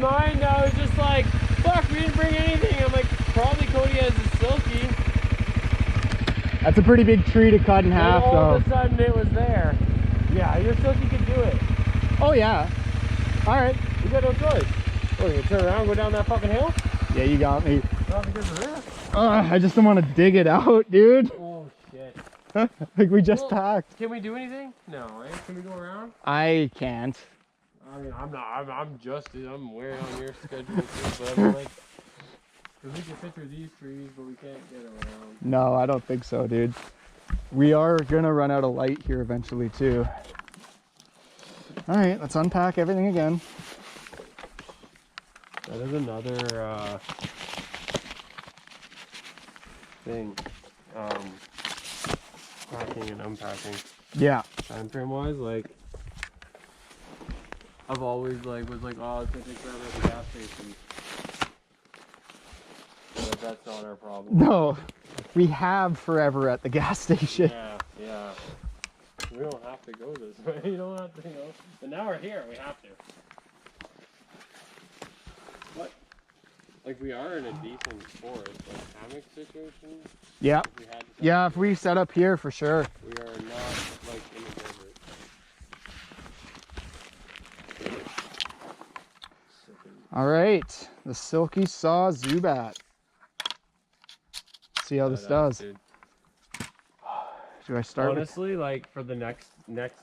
mind, I was just like, fuck, we didn't bring anything. I'm like, probably Cody has a Silky. That's a pretty big tree to cut in half, all though. All of a sudden it was there. Yeah, your Silky could do it. Oh yeah. All right. You got no choice. Oh, you turn around and go down that fucking hill? Yeah, you got me. Not because of this. I just don't want to dig it out, dude. Oh shit. Like we just packed. Can we do anything? No, right? Can we go around? I can't. I mean, I'm way on your schedule too, but I'm like, cause we can fit through these trees, but we can't get around. No, I don't think so, dude. We are gonna run out of light here eventually too. All right, let's unpack everything again. That is another thing. Packing and unpacking. Yeah. Time frame wise, like I've always was like, oh, it's gonna take forever at the gas station. But that's not our problem. No, we have forever at the gas station. Yeah, yeah. We don't have to go this way. You don't have to, you know. But now we're here. We have to. What? Like we are in a decent forest, like hammock situation. Yeah. Yeah, if we set up here for sure. We are not like in a desert. All right, the Silky Saw Zubat. See how this does. Dude. Do I start? Honestly, like for the next,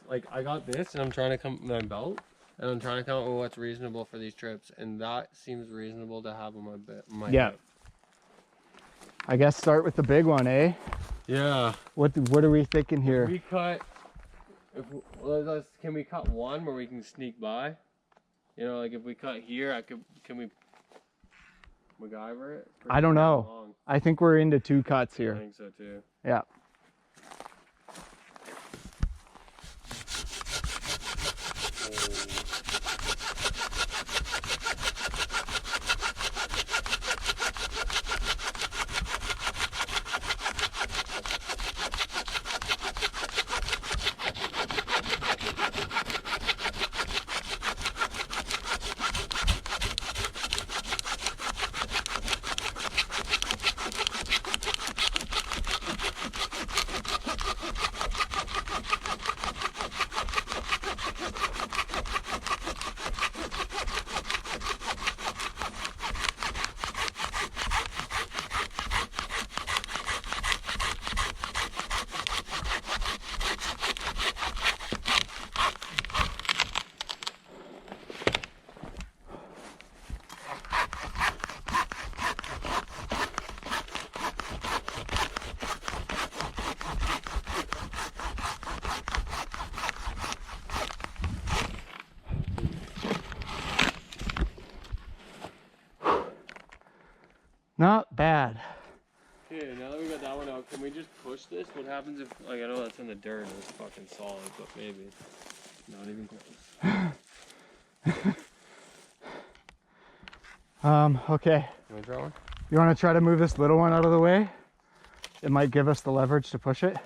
like I got this, and I'm trying to come my belt, and I'm trying to count what's reasonable for these trips, and that seems reasonable to have on my yeah. Hip. I guess start with the big one, eh? Yeah. What are we thinking here? We cut. Can we cut one where we can sneak by? You know, like if we cut here, can we MacGyver it? I don't know. Long? I think we're into 2 cuts here. I think so too. Yeah. Not bad. Okay, now that we got that one out, can we just push this? What happens if, like, I know that's in the dirt and it's fucking solid, but maybe not even close. Okay. You want to try one? You want to try to move this little one out of the way? It might give us the leverage to push it.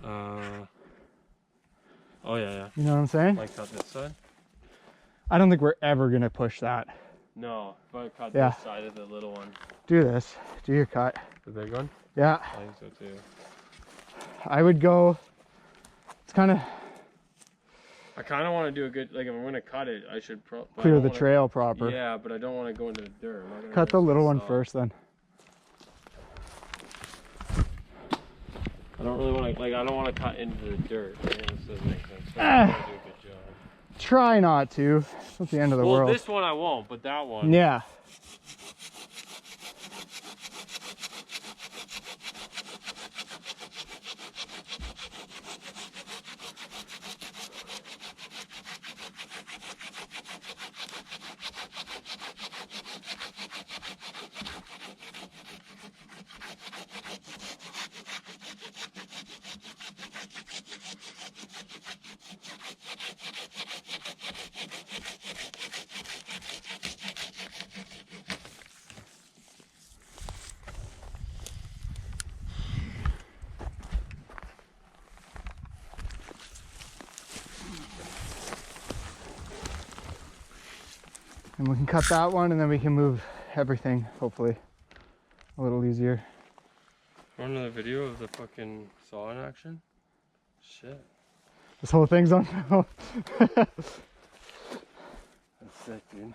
Oh yeah, yeah. You know what I'm saying? Like cut this side? I don't think we're ever going to push that. No, but cut this side of the little one. Do this. Do your cut. The big one? Yeah. I think so too. I would go, it's kind of... I kind of want to do a good, like if I'm going to cut it, I should clear the trail proper. Yeah, but I don't want to go into the dirt. Cut the little one first then. I don't really want to, like, I don't want to cut into the dirt. Right? This doesn't make sense. So I'm gonna do a good job. Try not to. It's not the end of the world. Well, this one I won't, but that one. Yeah. And we can cut that one and then we can move everything, hopefully, a little easier. Want another video of the fucking saw in action? Shit. This whole thing's on film. That's sick, dude.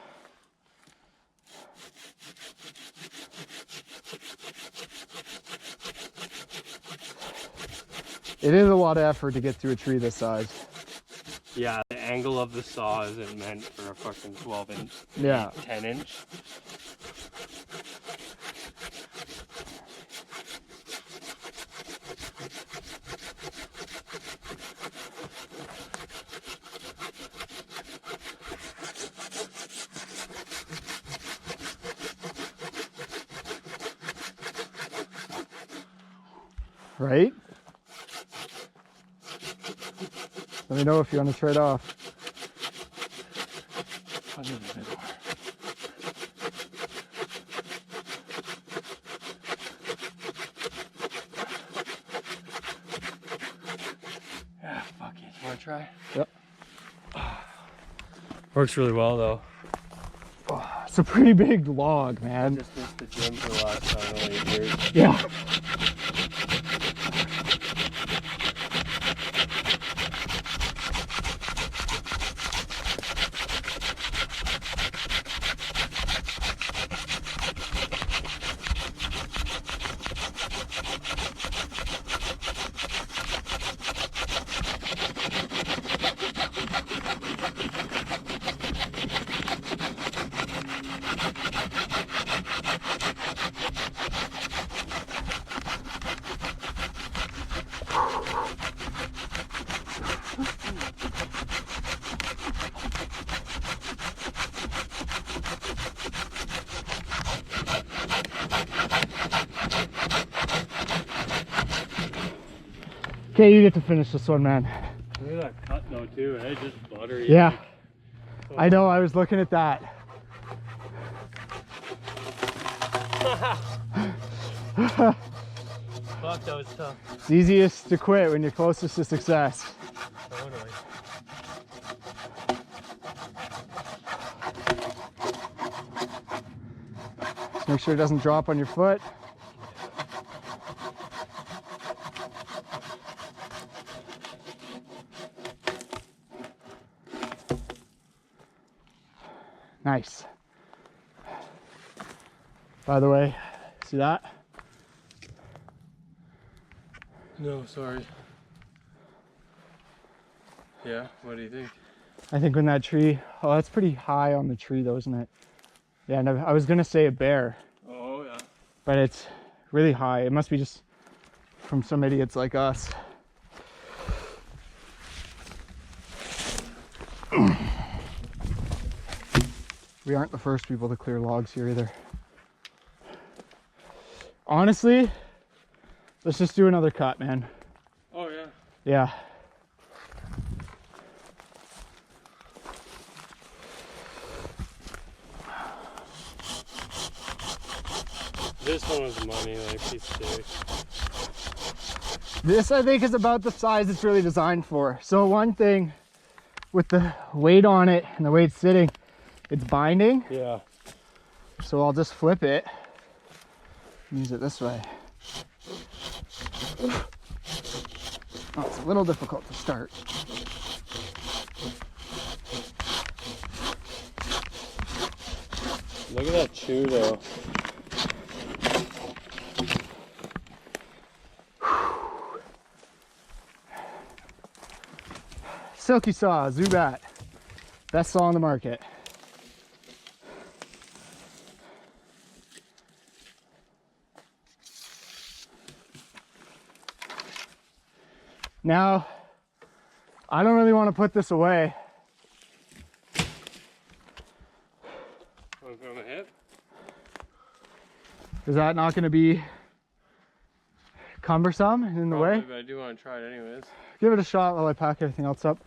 It is a lot of effort to get through a tree this size. Yeah, the angle of the saw isn't meant for a fucking 12-inch, Yeah. 10-inch. Right? Let me know if you want to trade off. I'll give it a bit more. Yeah, fuck it. You want to try? Yep. Works really well, though. Oh, it's a pretty big log, man. Just missed the gym for the last 8 years. Yeah. Okay, you get to finish this one, man. Look at that cut, though, too, eh? Just buttery. Yeah. Like, oh. I know, I was looking at that. Fuck, that was tough. It's easiest to quit when you're closest to success. Totally. Just make sure it doesn't drop on your foot. Nice. By the way, see that? No, sorry. Yeah, what do you think? I think when that tree, oh, that's pretty high on the tree though, isn't it? Yeah, and I was gonna say a bear, Oh, yeah. but it's really high. It must be just from some idiots like us. We aren't the first people to clear logs here either. Honestly, let's just do another cut, man. Oh, yeah. Yeah. This one was money, like, piece of shit. This, I think, is about the size it's really designed for. So one thing with the weight on it and the way it's sitting, it's binding. Yeah. So I'll just flip it and use it this way. Oh, it's a little difficult to start. Look at that chew, though. Silky Saw Zubat. Best saw on the market. Now, I don't really want to put this away. Want to put on the hip? Is that not going to be cumbersome and in the way? But I do want to try it anyways. Give it a shot while I pack everything else up.